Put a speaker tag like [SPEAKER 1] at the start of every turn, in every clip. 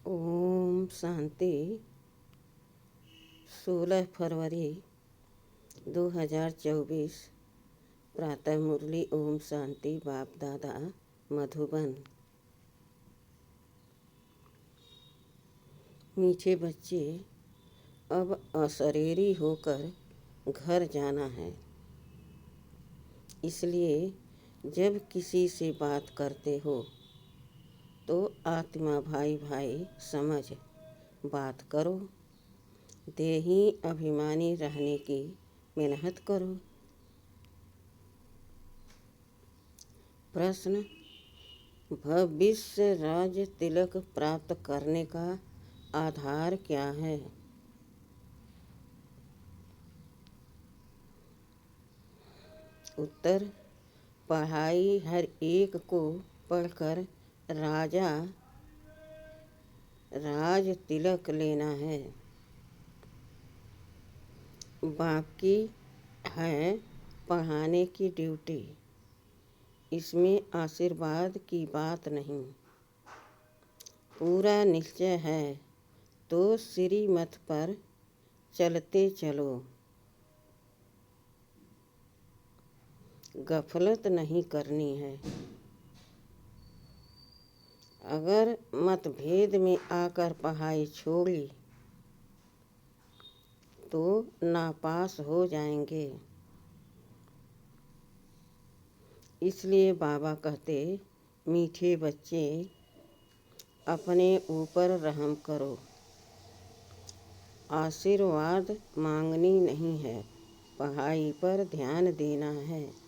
[SPEAKER 1] ओम शांति। 16 फरवरी 2024 प्रातः मुरली। ओम शांति। बाप दादा मधुबन। मीठे बच्चे, अब अशरीरी होकर घर जाना है, इसलिए जब किसी से बात करते हो तो आत्मा भाई भाई समझ बात करो। देही अभिमानी रहने की मेहनत करो। प्रश्न: भविष्य राज तिलक प्राप्त करने का आधार क्या है? उत्तर: पढ़ाई हर एक को पढ़कर राज तिलक लेना है। बाकी है पढ़ाने की ड्यूटी। इसमें आशीर्वाद की बात नहीं। पूरा निश्चय है तो श्रीमत पर चलते चलो। गफलत नहीं करनी है। अगर मतभेद में आकर पढ़ाई छोड़ ली तो नापास हो जाएंगे। इसलिए बाबा कहते, मीठे बच्चे, अपने ऊपर रहम करो। आशीर्वाद मांगनी नहीं है, पढ़ाई पर ध्यान देना है।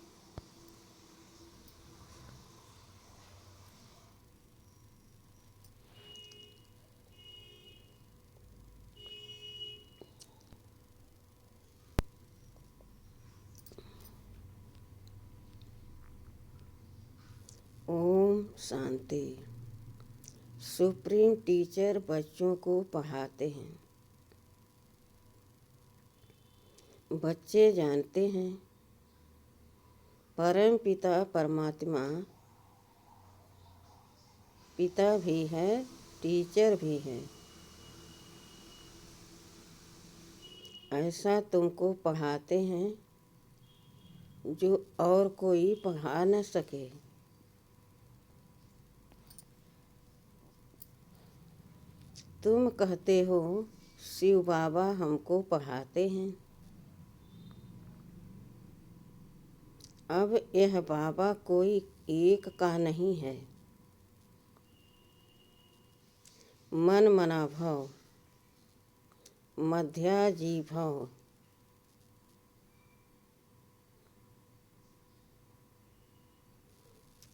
[SPEAKER 1] ओम शांति। सुप्रीम टीचर बच्चों को पढ़ाते हैं। बच्चे जानते हैं परम पिता परमात्मा पिता भी है, टीचर भी है। ऐसा तुमको पढ़ाते हैं जो और कोई पढ़ा न सके। तुम कहते हो शिव बाबा हमको पढ़ाते हैं। अब यह बाबा कोई एक का नहीं है। मन मना भव, मध्याजी भव।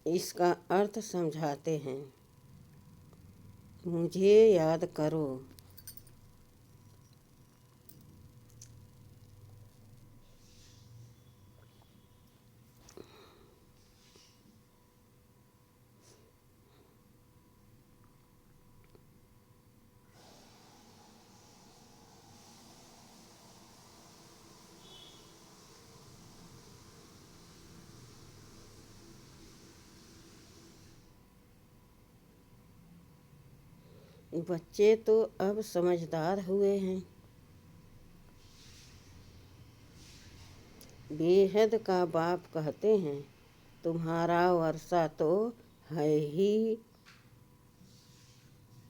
[SPEAKER 1] इसका अर्थ समझाते हैं। मुझे याद करो। बच्चे तो अब समझदार हुए हैं। बेहद का बाप कहते हैं, तुम्हारा वर्षा तो है ही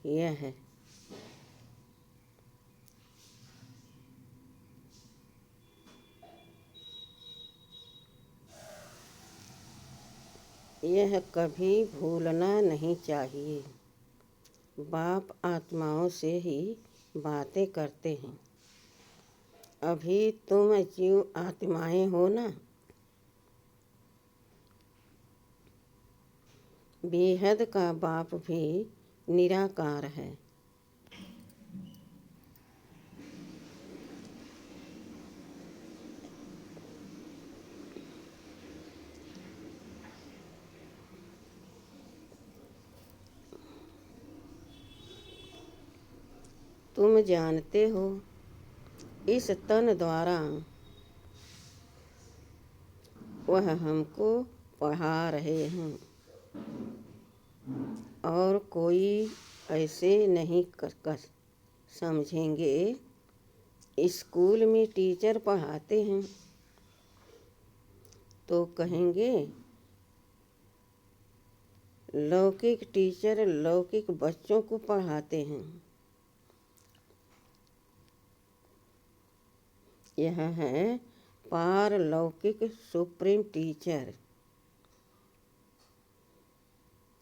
[SPEAKER 1] यह है। यह कभी भूलना नहीं चाहिए। बाप आत्माओं से ही बातें करते हैं। अभी तुम जीव आत्माएं हो ना। बेहद का बाप भी निराकार है। तुम जानते हो इस तन द्वारा वह हमको पढ़ा रहे हैं और कोई ऐसे नहीं कर समझेंगे। स्कूल में टीचर पढ़ाते हैं तो कहेंगे लौकिक टीचर लौकिक बच्चों को पढ़ाते हैं। यह है पारलौकिक सुप्रीम टीचर,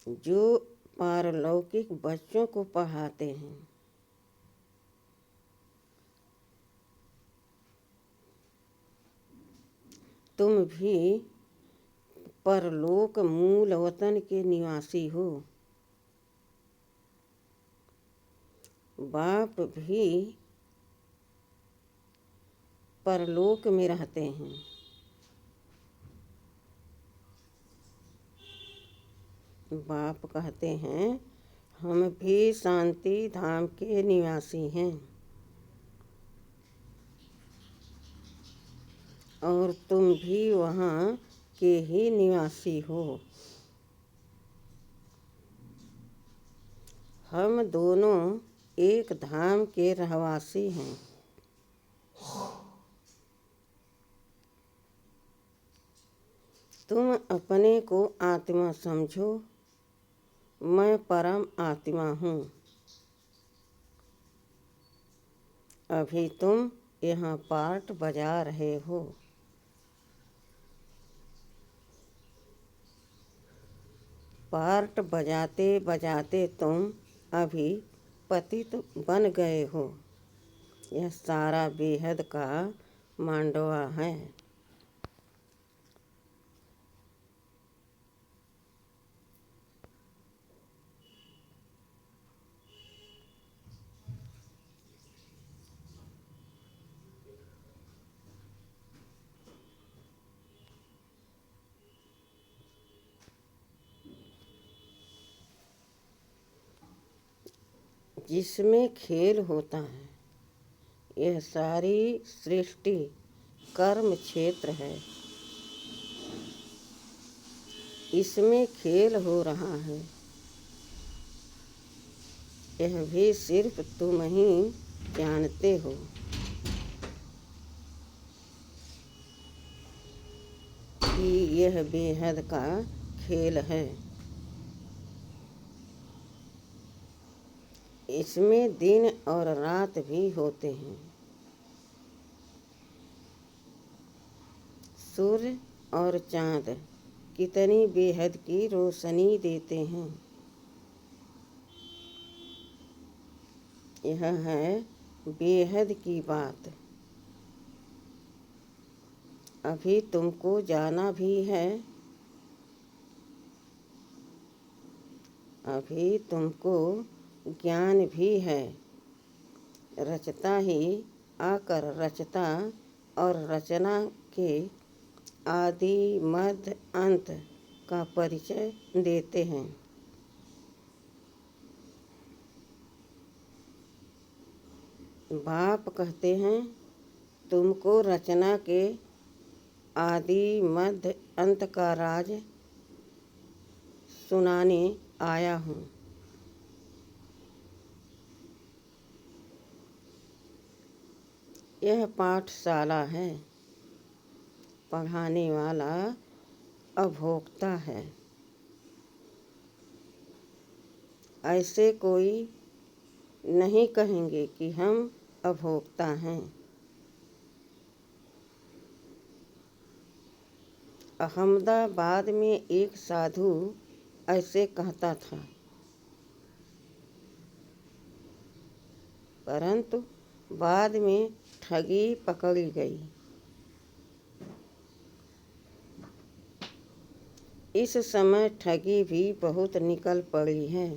[SPEAKER 1] जो पारलौकिक बच्चों को पढ़ाते हैं। तुम भी परलोक मूल वतन के निवासी हो। बाप भी परलोक में रहते हैं। बाप कहते हैं हम भी शांति धाम के निवासी हैं और तुम भी वहाँ के ही निवासी हो। हम दोनों एक धाम के रहवासी हैं। तुम अपने को आत्मा समझो, मैं परम आत्मा हूँ। अभी तुम यहाँ पार्ट बजा रहे हो। पार्ट बजाते बजाते तुम अभी पतित बन गए हो। यह सारा बेहद का मांडवा है। जिसमें खेल होता है, यह सारी सृष्टि कर्म क्षेत्र है। इसमें खेल हो रहा है, यह भी सिर्फ तुम ही जानते हो। कि यह बेहद का खेल है। इसमें दिन और रात भी होते हैं। सूर्य और चाँद कितनी बेहद की रोशनी देते हैं। यह है बेहद की बात। अभी तुमको जाना भी है। अभी तुमको ज्ञान भी है। रचता ही आकर रचता और रचना के आदि मध्य अंत का परिचय देते हैं। बाप कहते हैं तुमको रचना के आदि मध्य अंत का राज सुनाने आया हूँ। यह पाठशाला है। पढ़ाने वाला अभोक्ता है। ऐसे कोई नहीं कहेंगे कि हम अभोक्ता हैं। अहमदाबाद में एक साधु ऐसे कहता था, परंतु बाद में ठगी पकड़ी गई। इस समय ठगी भी बहुत निकल पड़ी है।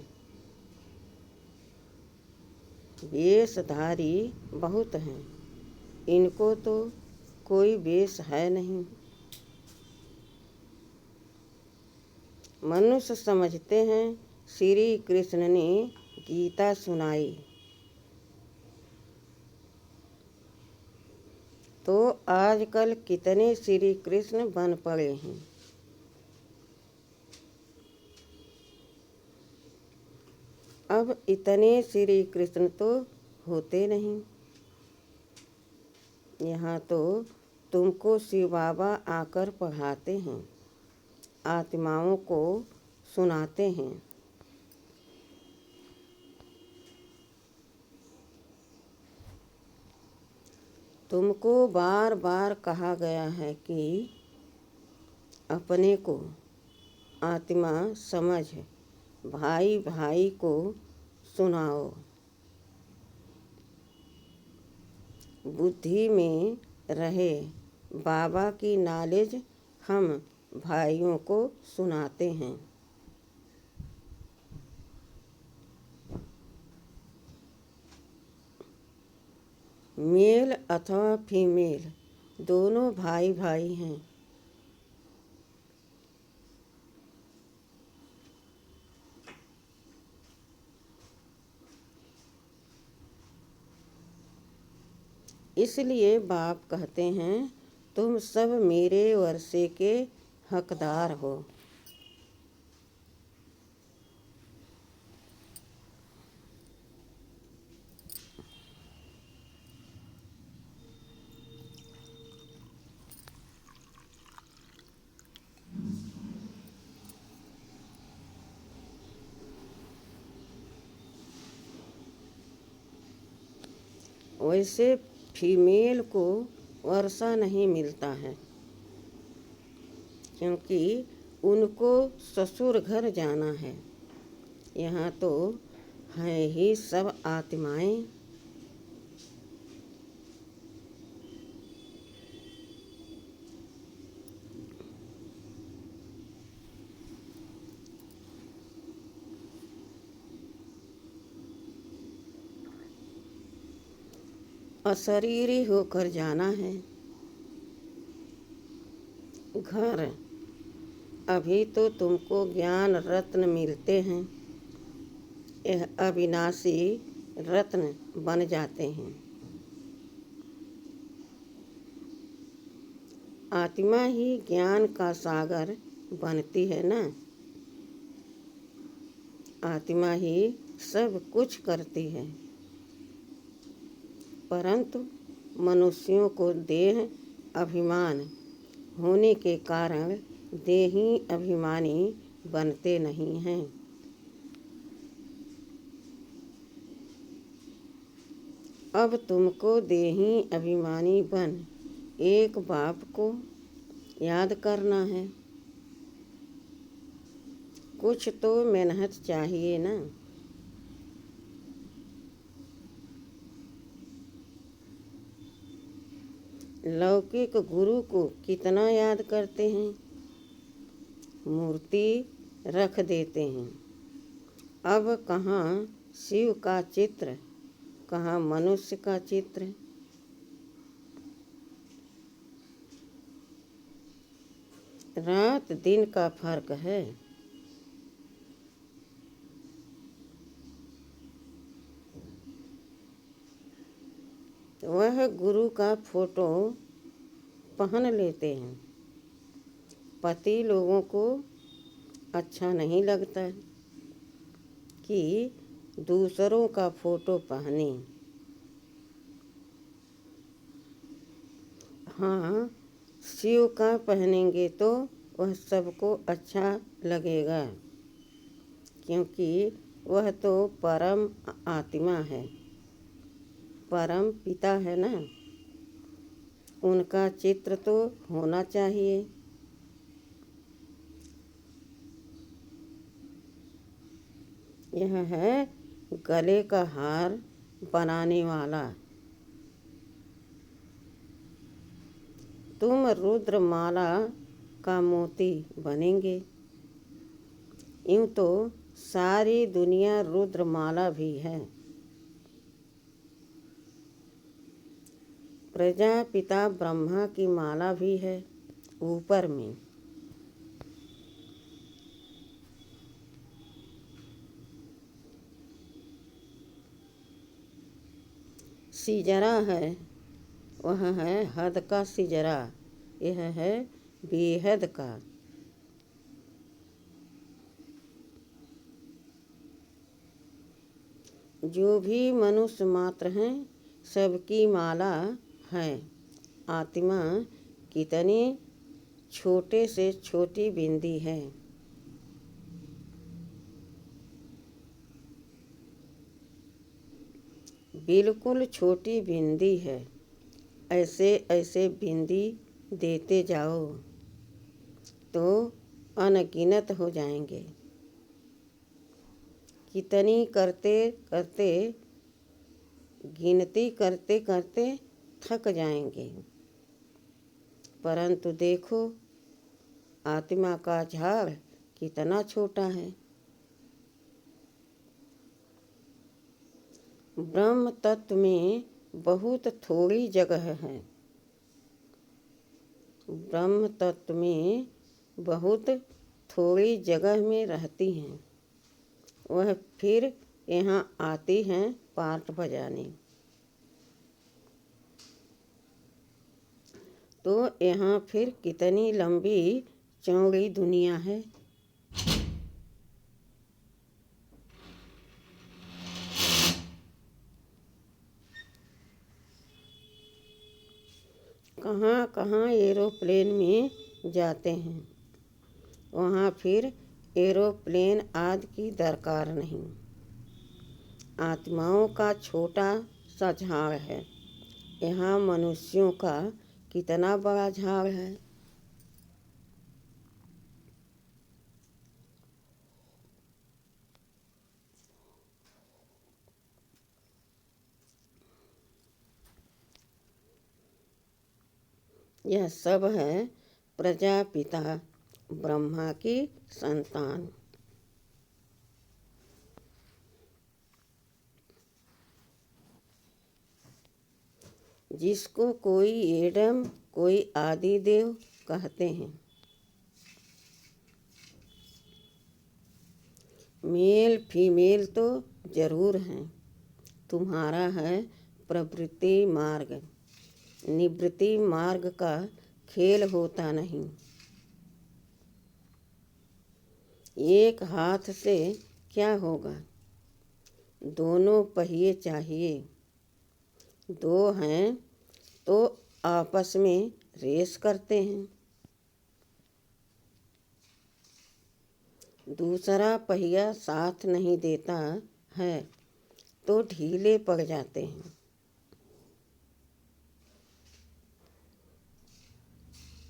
[SPEAKER 1] वेशधारी बहुत हैं, इनको तो कोई वेश है नहीं। मनुष्य समझते हैं श्री कृष्ण ने गीता सुनाई तो आजकल कितने श्री कृष्ण बन पड़े हैं। अब इतने श्री कृष्ण तो होते नहीं। यहाँ तो तुमको शिव बाबा आकर पढ़ाते हैं, आत्माओं को सुनाते हैं। तुमको बार बार कहा गया है कि अपने को आत्मा समझ भाई भाई को सुनाओ। बुद्धि में रहे बाबा की नॉलेज हम भाइयों को सुनाते हैं। मेल अथवा फीमेल दोनों भाई भाई हैं। इसलिए बाप कहते हैं तुम सब मेरे वर्षे के हकदार हो। वैसे फीमेल को वर्षा नहीं मिलता है, क्योंकि उनको ससुर घर जाना है। यहाँ तो है ही सब आत्माएं। अशरीरी होकर जाना है घर। अभी तो तुमको ज्ञान रत्न मिलते हैं, यह अविनाशी रत्न बन जाते हैं। आत्मा ही ज्ञान का सागर बनती है ना। आत्मा ही सब कुछ करती है, परंतु मनुष्यों को देह अभिमान होने के कारण देही अभिमानी बनते नहीं हैं। अब तुमको देही अभिमानी बन एक बाप को याद करना है। कुछ तो मेहनत चाहिए ना। लौकिक गुरु को कितना याद करते हैं, मूर्ति रख देते हैं। अब कहाँ शिव का चित्र, कहाँ मनुष्य का चित्र। रात दिन का फर्क है। वह गुरु का फोटो पहन लेते हैं। पति लोगों को अच्छा नहीं लगता कि दूसरों का फोटो पहने। हाँ, शिव का पहनेंगे तो वह सबको अच्छा लगेगा, क्योंकि वह तो परम आत्मा है, परम पिता है ना। उनका चित्र तो होना चाहिए। यह है गले का हार बनाने वाला। तुम रुद्रमाला का मोती बनेंगे। यूँ तो सारी दुनिया रुद्रमाला भी है। प्रजापिता ब्रह्मा की माला भी है ऊपर में। सिजरा है, वह है हद का सिजरा। यह है बेहद का। जो भी मनुष्य मात्र हैं सबकी माला है। आत्मा कितनी छोटे से छोटी बिंदी है। बिल्कुल छोटी बिंदी है। ऐसे ऐसे बिंदी देते जाओ तो अनगिनत हो जाएंगे। कितनी करते करते गिनती करते करते थक जाएंगे। परंतु देखो आत्मा का झाड़ कितना छोटा है। ब्रह्म तत्व में बहुत थोड़ी जगह है। ब्रह्म तत्व में बहुत थोड़ी जगह में रहती हैं। वह फिर यहाँ आती हैं पार्ट बजाने। तो यहाँ फिर कितनी लंबी चौड़ी दुनिया है। कहाँ कहाँ एरोप्लेन में जाते हैं। वहाँ फिर एरोप्लेन आदि की दरकार नहीं। आत्माओं का छोटा सा झाड़ है। यहाँ मनुष्यों का कितना बड़ा झाड़ है। यह सब है प्रजापिता ब्रह्मा की संतान। जिसको कोई एडम कोई आदि देव कहते हैं। मेल फीमेल तो जरूर हैं। तुम्हारा है प्रवृत्ति मार्ग। निवृत्ति मार्ग का खेल होता नहीं। एक हाथ से क्या होगा। दोनों पहिए चाहिए। दो हैं तो आपस में रेस करते हैं। दूसरा पहिया साथ नहीं देता है तो ढीले पड़ जाते हैं।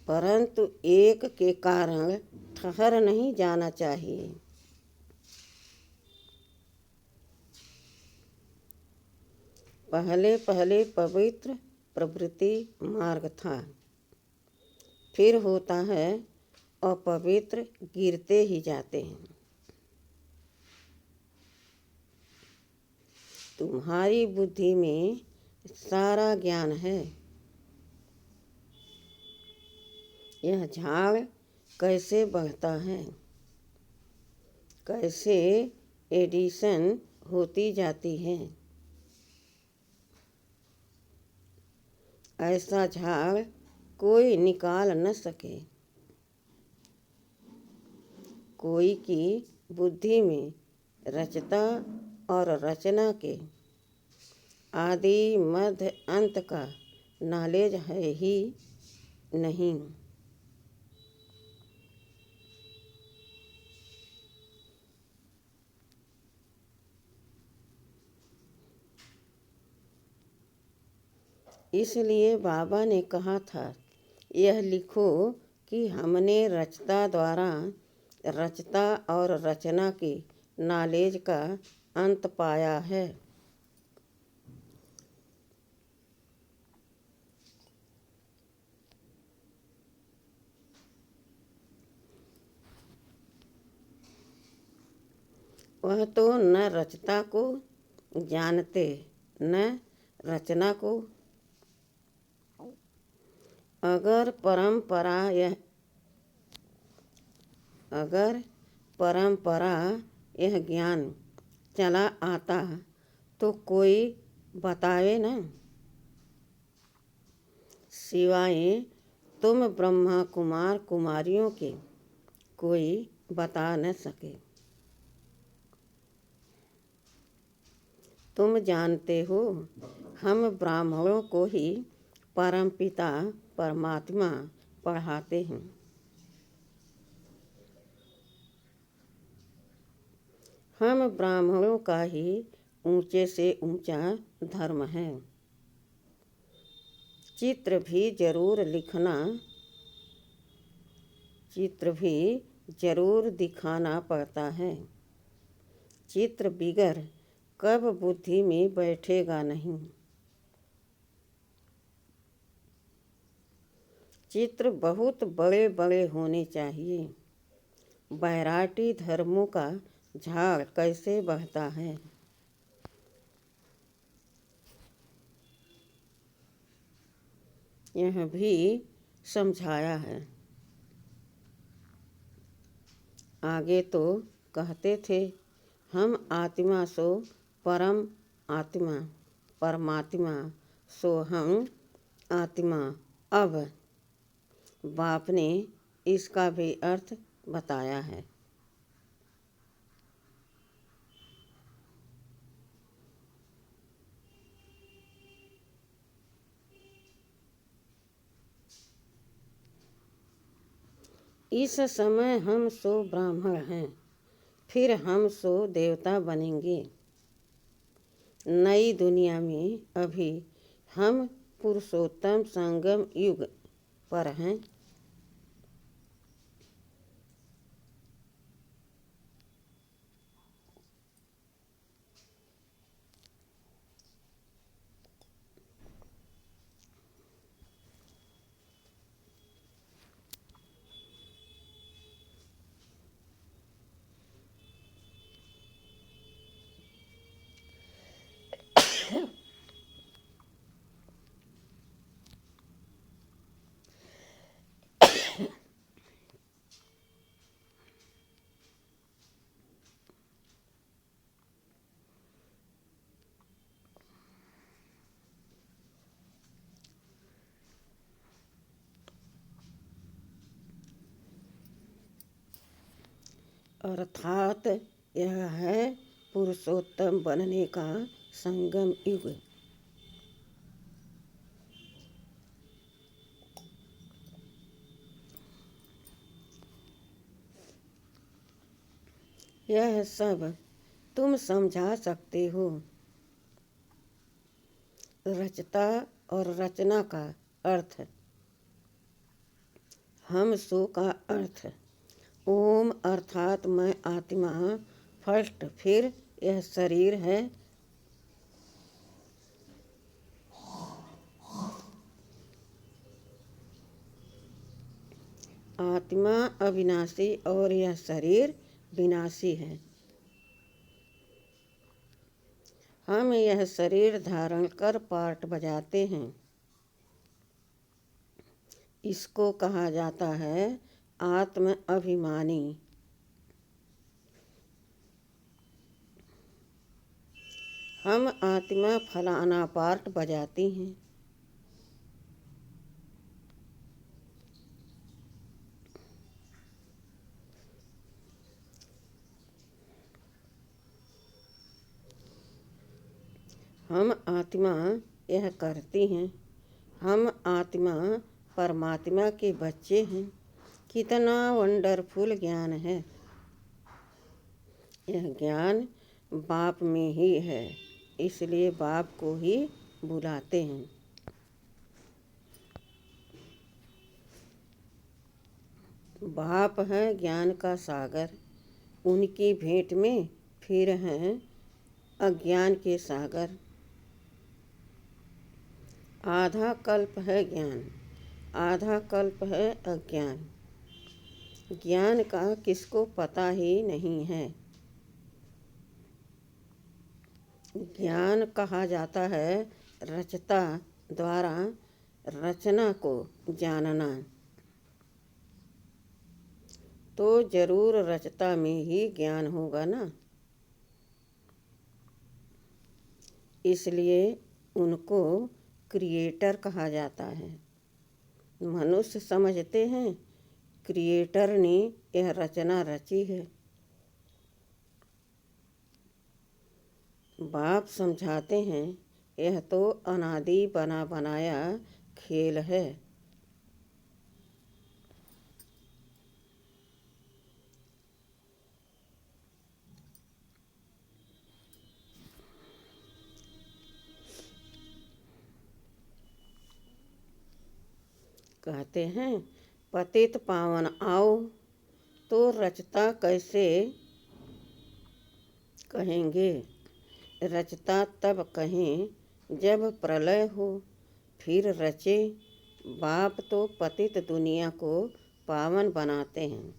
[SPEAKER 1] परंतु एक के कारण ठहर नहीं जाना चाहिए। पहले पहले पवित्र प्रवृत्ति मार्ग था। फिर होता है अपवित्र, गिरते ही जाते हैं। तुम्हारी बुद्धि में सारा ज्ञान है। यह झाड़ कैसे बढ़ता है, कैसे एडिशन होती जाती है। ऐसा झाड़ कोई निकाल न सके। कोई की बुद्धि में रचता और रचना के आदि मध्य अंत का नॉलेज है ही नहीं। इसलिए बाबा ने कहा था यह लिखो कि हमने रचता द्वारा रचता और रचना की नॉलेज का अंत पाया है। वह तो न रचता को जानते न रचना को। अगर परंपरा यह ज्ञान चला आता तो कोई बतावे न। सिवाय तुम ब्रह्मा कुमार कुमारियों के कोई बता न सके। तुम जानते हो, हम ब्राह्मणों को ही परमपिता परमात्मा पढ़ाते हैं। हम ब्राह्मणों का ही ऊंचे से ऊंचा धर्म है। चित्र भी जरूर दिखाना पड़ता है। चित्र बिगर कब बुद्धि में बैठेगा नहीं। चित्र बहुत बड़े बड़े होने चाहिए। वैरायटी धर्मों का झाड़ कैसे बढ़ता है। यह भी समझाया है। आगे तो कहते थे, हम आत्मा सो परम आत्मा, परमात्मा सो हम आत्मा। अब बाप ने इसका भी अर्थ बताया है। इस समय हम सो ब्राह्मण हैं, फिर हम सो देवता बनेंगे। नई दुनिया में अभी हम पुरुषोत्तम संगम युग पर हैं। अर्थात यह है पुरुषोत्तम बनने का संगम युग। यह सब तुम समझा सकते हो। रचता और रचना का अर्थ, हम सो का अर्थ, ओम अर्थात मैं आत्मा फर्स्ट, फिर यह शरीर है। आत्मा अविनाशी और यह शरीर विनाशी है। हम यह शरीर धारण कर पार्ट बजाते हैं। इसको कहा जाता है आत्म अभिमानी। हम आत्मा फलाना पार्ट बजाती हैं। हम आत्मा यह करती हैं। हम आत्मा परमात्मा के बच्चे हैं। कितना वंडरफुल ज्ञान है। यह ज्ञान बाप में ही है, इसलिए बाप को ही बुलाते हैं। बाप है ज्ञान का सागर। उनकी भेंट में फिर हैं अज्ञान के सागर। आधा कल्प है ज्ञान, आधा कल्प है अज्ञान। ज्ञान का किसको पता ही नहीं है। ज्ञान कहा जाता है रचता द्वारा रचना को जानना। तो जरूर रचता में ही ज्ञान होगा ना। इसलिए उनको क्रिएटर कहा जाता है। मनुष्य समझते हैं क्रिएटर ने यह रचना रची है। बाप समझाते हैं, यह तो अनादि बना बनाया खेल है। कहते हैं, पतित पावन आओ तो रचता कैसे कहेंगे। रचता तब कहें जब प्रलय हो, फिर रचे। बाप तो पतित दुनिया को पावन बनाते हैं।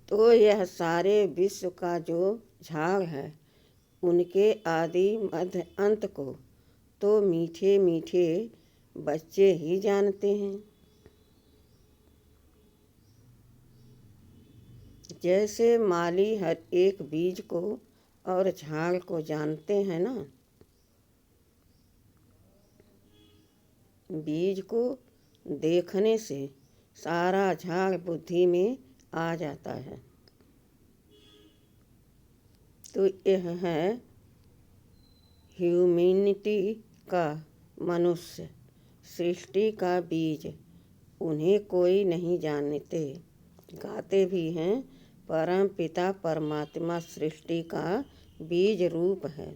[SPEAKER 1] तो यह सारे विश्व का जो झाड़ है, उनके आदि मध्य अंत को तो मीठे मीठे बच्चे ही जानते हैं। जैसे माली हर एक बीज को और झाड़ को जानते हैं ना। बीज को देखने से सारा झाड़ बुद्धि में आ जाता है। तो यह है ह्यूमैनिटी का मनुष्य, सृष्टि का बीज। उन्हें कोई नहीं जानते। गाते भी हैं, परम पिता परमात्मा सृष्टि का बीज रूप है।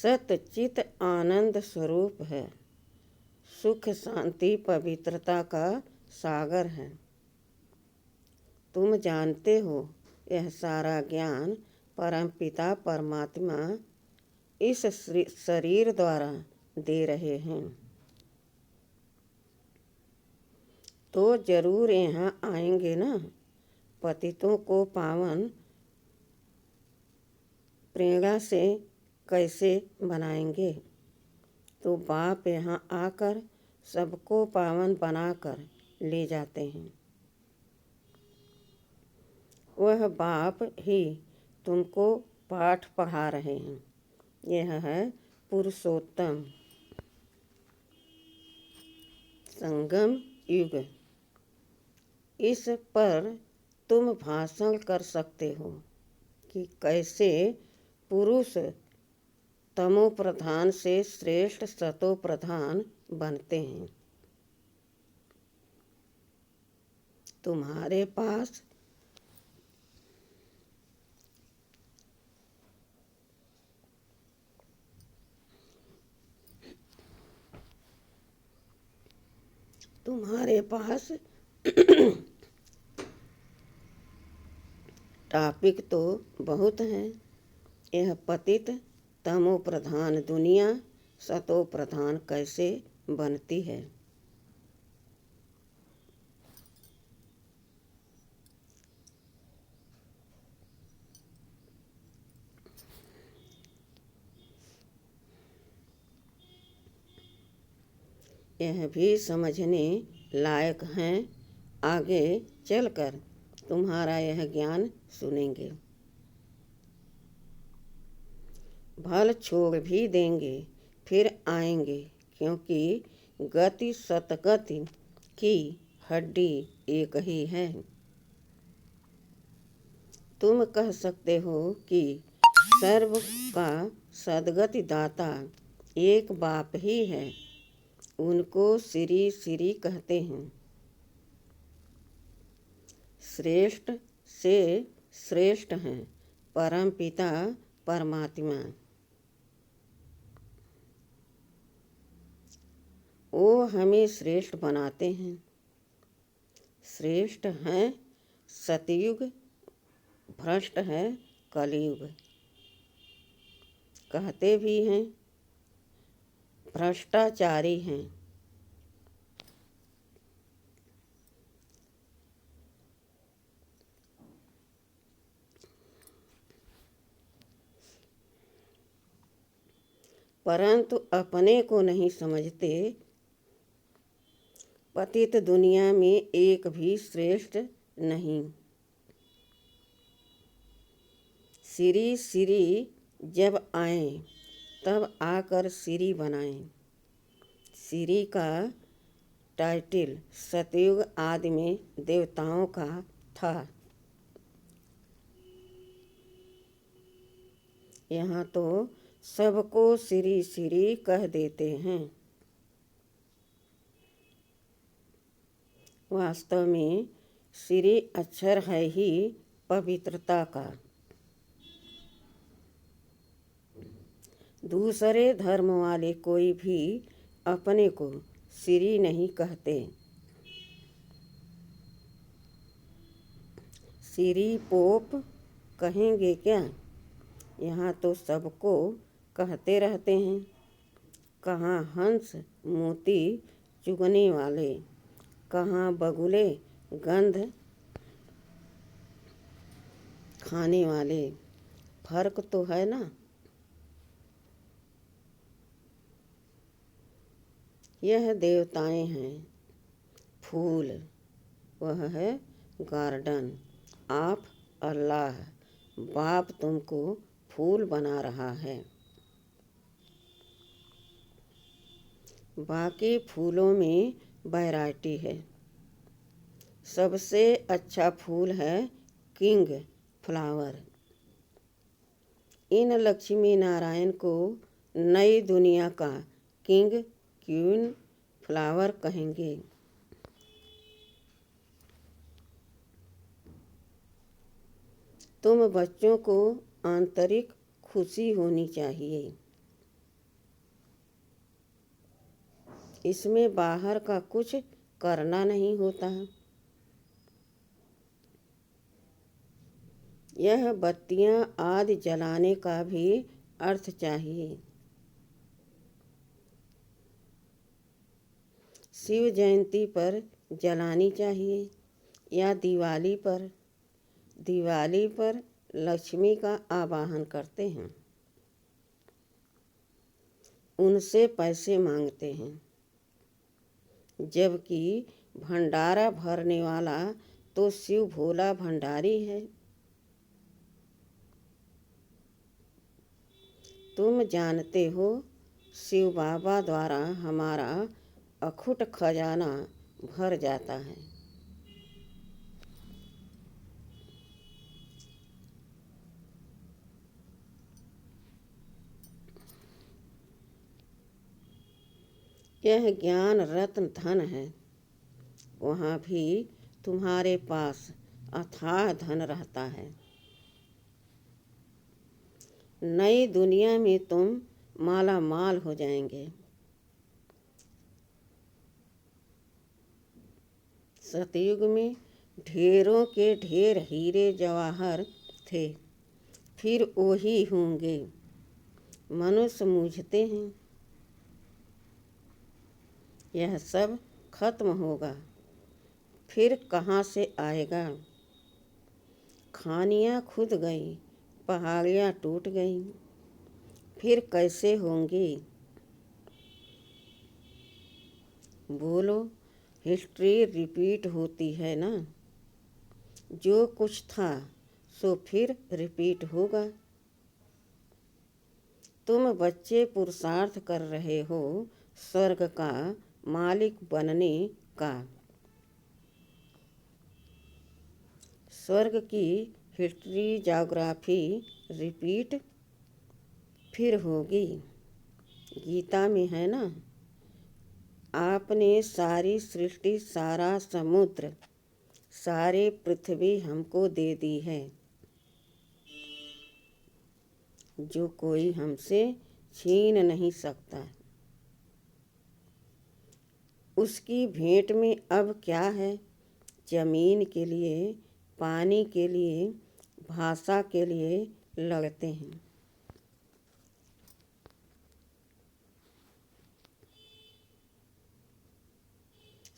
[SPEAKER 1] सत चित आनंद स्वरूप है। सुख शांति पवित्रता का सागर है। तुम जानते हो, यह सारा ज्ञान परम पिता परमात्मा इस शरीर द्वारा दे रहे हैं। तो जरूर यहाँ आएंगे ना। पतितों को पावन प्रेरणा से कैसे बनाएंगे। तो बाप यहाँ आकर सबको पावन बनाकर ले जाते हैं। वह बाप ही तुमको पाठ पढ़ा रहे हैं। यह है पुरुषोत्तम संगम युग। इस पर तुम भाषण कर सकते हो कि कैसे पुरुष तमो प्रधान से श्रेष्ठ सतो प्रधान बनते हैं। तुम्हारे पास टॉपिक तो बहुत हैं। यह पतित तमो प्रधान दुनिया सतो प्रधान कैसे बनती है। यह भी समझने लायक हैं। आगे चलकर तुम्हारा यह ज्ञान सुनेंगे। भल छोड़ भी देंगे, फिर आएंगे, क्योंकि गति सतगति की हड्डी एक ही है। तुम कह सकते हो कि सर्व का सद्गति दाता एक बाप ही है। उनको श्री श्री कहते हैं। श्रेष्ठ से श्रेष्ठ हैं परम पिता परमात्मा। वो हमें श्रेष्ठ बनाते हैं। श्रेष्ठ हैं सतयुग, भ्रष्ट है कलयुग। कहते भी हैं भ्रष्टाचारी हैं। परंतु अपने को नहीं समझते। पतित दुनिया में एक भी श्रेष्ठ नहीं। श्री श्री जब आए तब आकर श्री बनाएं। श्री का टाइटल सतयुग आदि में देवताओं का था। यहाँ तो सबको श्री श्री कह देते हैं। वास्तव में श्री अक्षर है ही पवित्रता का। दूसरे धर्म वाले कोई भी अपने को श्री नहीं कहते। श्री पोप कहेंगे क्या? यहाँ तो सबको कहते रहते हैं। कहाँ हंस मोती चुगने वाले, कहाँ बगुले गंध खाने वाले। फर्क तो है ना। यह देवताएं हैं फूल, वह है गार्डन। आप अल्लाह, बाप तुमको फूल बना रहा है। बाकी फूलों में वैरायटी है। सबसे अच्छा फूल है किंग फ्लावर। इन लक्ष्मी नारायण को नई दुनिया का किंग क्वीन फ्लावर कहेंगे। तुम बच्चों को आंतरिक खुशी होनी चाहिए। इसमें बाहर का कुछ करना नहीं होता। यह बत्तियां आदि जलाने का भी अर्थ चाहिए। शिव जयंती पर जलानी चाहिए या दिवाली पर। दिवाली पर लक्ष्मी का आवाहन करते हैं, उनसे पैसे मांगते हैं, जबकि भंडारा भरने वाला तो शिव भोला भंडारी है। तुम जानते हो शिव बाबा द्वारा हमारा अखुट खजाना भर जाता है। यह ज्ञान रत्न धन है। वहाँ भी तुम्हारे पास अथाह धन रहता है। नई दुनिया में तुम माला माल हो जाएंगे। सतयुग में ढेरों के ढेर हीरे जवाहर थे, फिर वही होंगे। मनुष्य मूझते हैं। यह सब खत्म होगा, फिर कहाँ से आएगा? खानियाँ खुद गई, पहाड़ियाँ टूट गईं, फिर कैसे होंगी? बोलो, हिस्ट्री रिपीट होती है ना। जो कुछ था सो फिर रिपीट होगा। तुम बच्चे पुरुषार्थ कर रहे हो स्वर्ग का मालिक बनने का। स्वर्ग की हिस्ट्री ज्योग्राफी रिपीट फिर होगी। गीता में है ना, आपने सारी सृष्टि, सारा समुद्र, सारी पृथ्वी हमको दे दी है, जो कोई हमसे छीन नहीं सकता। उसकी भेंट में अब क्या है? जमीन के लिए, पानी के लिए, भाषा के लिए लड़ते हैं।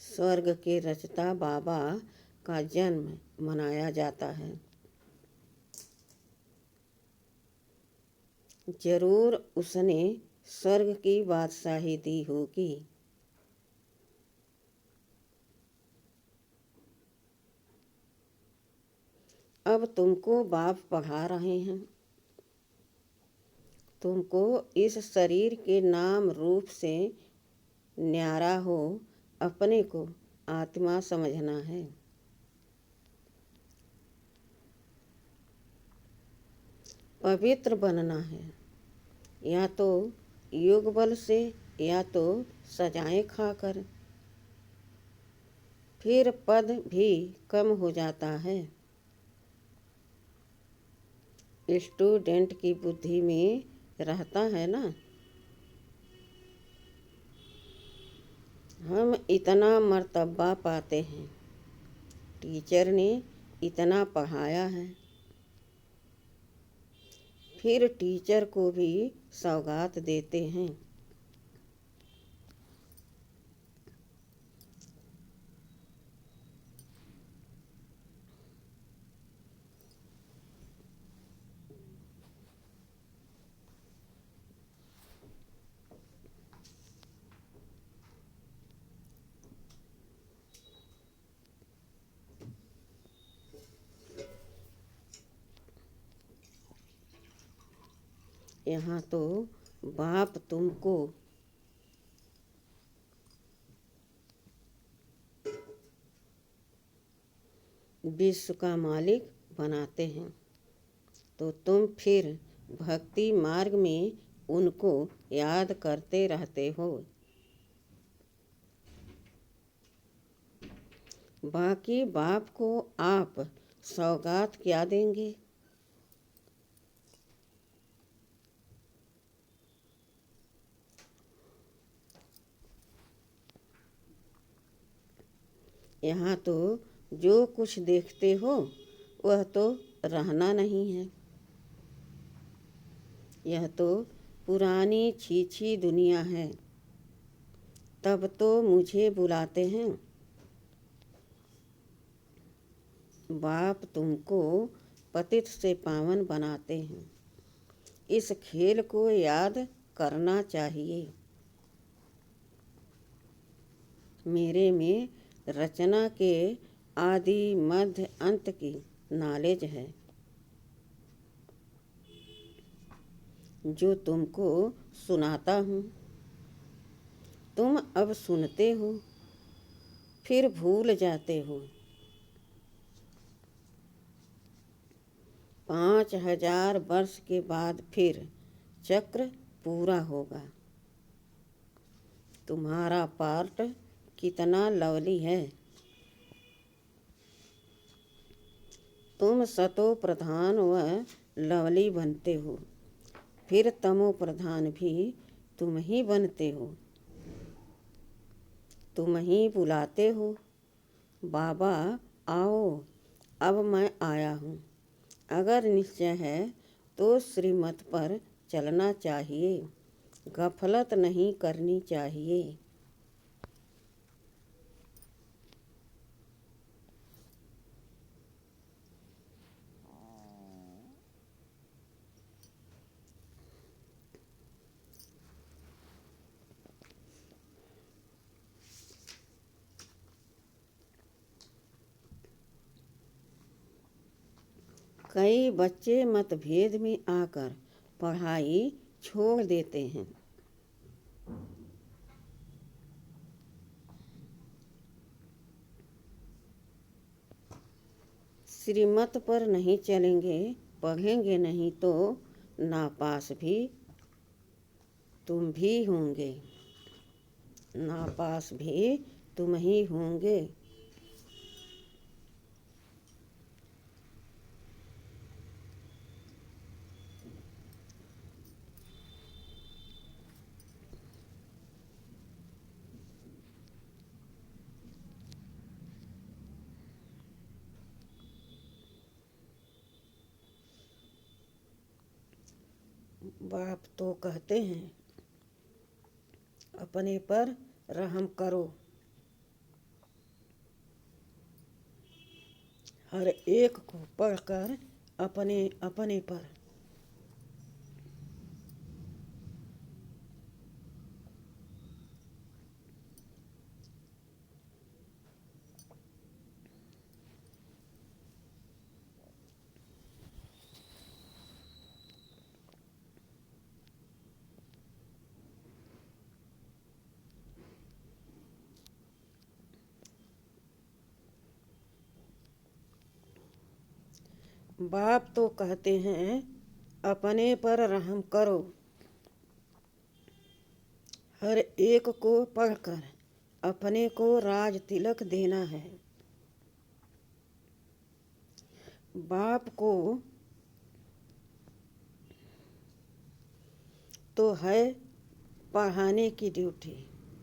[SPEAKER 1] स्वर्ग के रचता बाबा का जन्म मनाया जाता है। जरूर उसने स्वर्ग की बादशाही दी होगी। अब तुमको बाप पढ़ा रहे हैं। तुमको इस शरीर के नाम रूप से न्यारा हो अपने को आत्मा समझना है। पवित्र बनना है, या तो योग बल से या तो सजाएं खाकर। फिर पद भी कम हो जाता है। स्टूडेंट की बुद्धि में रहता है ना, हम इतना मर्तबा पाते हैं, टीचर ने इतना पढ़ाया है। फिर टीचर को भी सौगात देते हैं। यहाँ तो बाप तुमको विश्व का मालिक बनाते हैं, तो तुम फिर भक्ति मार्ग में उनको याद करते रहते हो। बाकी बाप को आप सौगात क्या देंगे? यहाँ तो जो कुछ देखते हो वह तो रहना नहीं है। यह तो पुरानी छीछी दुनिया है। तब तो मुझे बुलाते हैं। बाप तुमको पतित से पावन बनाते हैं। इस खेल को याद करना चाहिए। मेरे में रचना के आदि मध्य अंत की नॉलेज है, जो तुमको सुनाता हूँ। तुम अब सुनते हो, फिर भूल जाते हो। 5000 वर्ष के बाद फिर चक्र पूरा होगा। तुम्हारा पार्ट कितना लवली है। तुम सतो प्रधान व लवली बनते हो, फिर तमो प्रधान भी तुम ही बनते हो। तुम ही बुलाते हो, बाबा आओ, अब मैं आया हूँ। अगर निश्चय है तो श्रीमत पर चलना चाहिए, गफलत नहीं करनी चाहिए। कई बच्चे मतभेद में आकर पढ़ाई छोड़ देते हैं। श्रीमत पर नहीं चलेंगे, पढ़ेंगे नहीं तो नापास भी तुम भी होंगे। नापास भी तुम ही होंगे। बाप तो कहते हैं, अपने पर रहम करो। हर एक को पढ़कर अपने अपने पर। बाप तो कहते हैं, अपने पर रहम करो। हर एक को पढ़कर अपने को राज तिलक देना है। बाप को तो है पढ़ाने की ड्यूटी,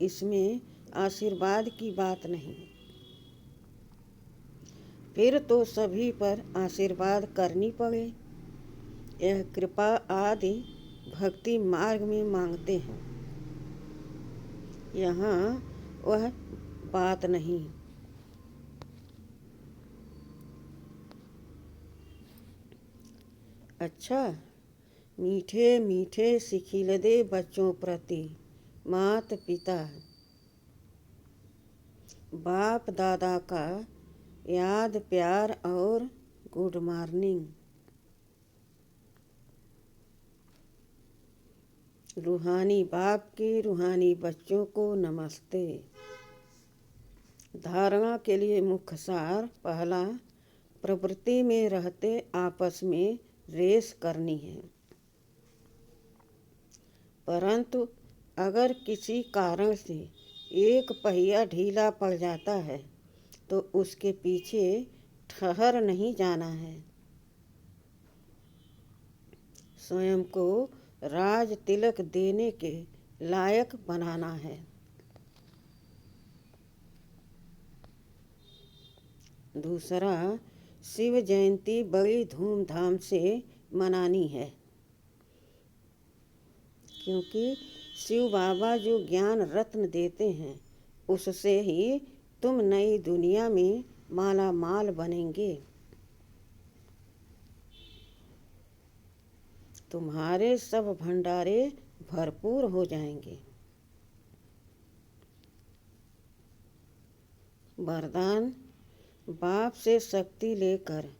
[SPEAKER 1] इसमें आशीर्वाद की बात नहीं। फिर तो सभी पर आशीर्वाद करनी पड़े। यह कृपा आदि भक्ति मार्ग में मांगते हैं, यहाँ वह बात नहीं। अच्छा, मीठे मीठे सिखिलदे बच्चों प्रति मात पिता बाप दादा का याद प्यार और गुड मॉर्निंग। रूहानी बाप के रूहानी बच्चों को नमस्ते। धारणा के लिए मुख्य सार। पहला, प्रवृत्ति में रहते आपस में रेस करनी है, परंतु अगर किसी कारण से एक पहिया ढीला पड़ जाता है तो उसके पीछे ठहर नहीं जाना है। स्वयं को राज तिलक देने के लायक बनाना है। दूसरा, शिव जयंती बड़ी धूमधाम से मनानी है, क्योंकि शिव बाबा जो ज्ञान रत्न देते हैं उससे ही तुम नई दुनिया में माला माल बनेंगे। तुम्हारे सब भंडारे भरपूर हो जाएंगे। वरदान, बाप से शक्ति लेकर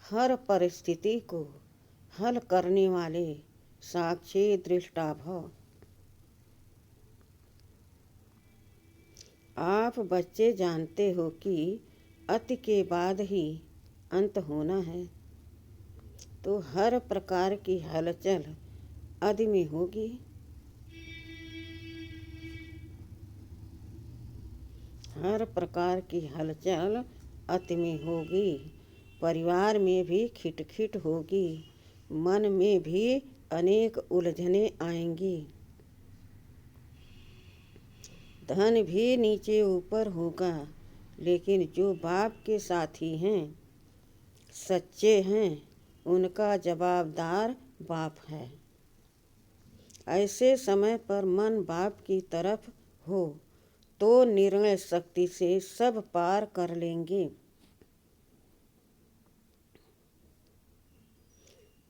[SPEAKER 1] हर परिस्थिति को हल करने वाले साक्षी दृष्टा भव। आप बच्चे जानते हो कि अति के बाद ही अंत होना है, तो हर प्रकार की हलचल आदि में होगी। हर प्रकार की हलचल अति में होगी। परिवार में भी खिटखिट होगी, मन में भी अनेक उलझने आएंगी। धन भी नीचे ऊपर होगा, लेकिन जो बाप के साथी हैं, सच्चे हैं, उनका जवाबदार बाप है। ऐसे समय पर मन बाप की तरफ हो तो निर्णय शक्ति से सब पार कर लेंगे।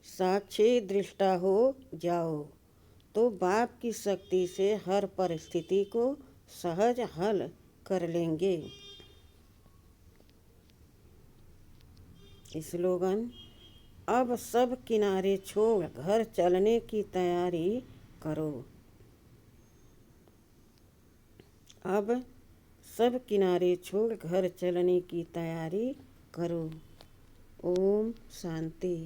[SPEAKER 1] साक्षी दृष्टा हो जाओ तो बाप की शक्ति से हर परिस्थिति को सहज हल कर लेंगे। स्लोगन, अब सब किनारे छोड़ घर चलने की तैयारी करो। अब सब किनारे छोड़ घर चलने की तैयारी करो। ओम शांति।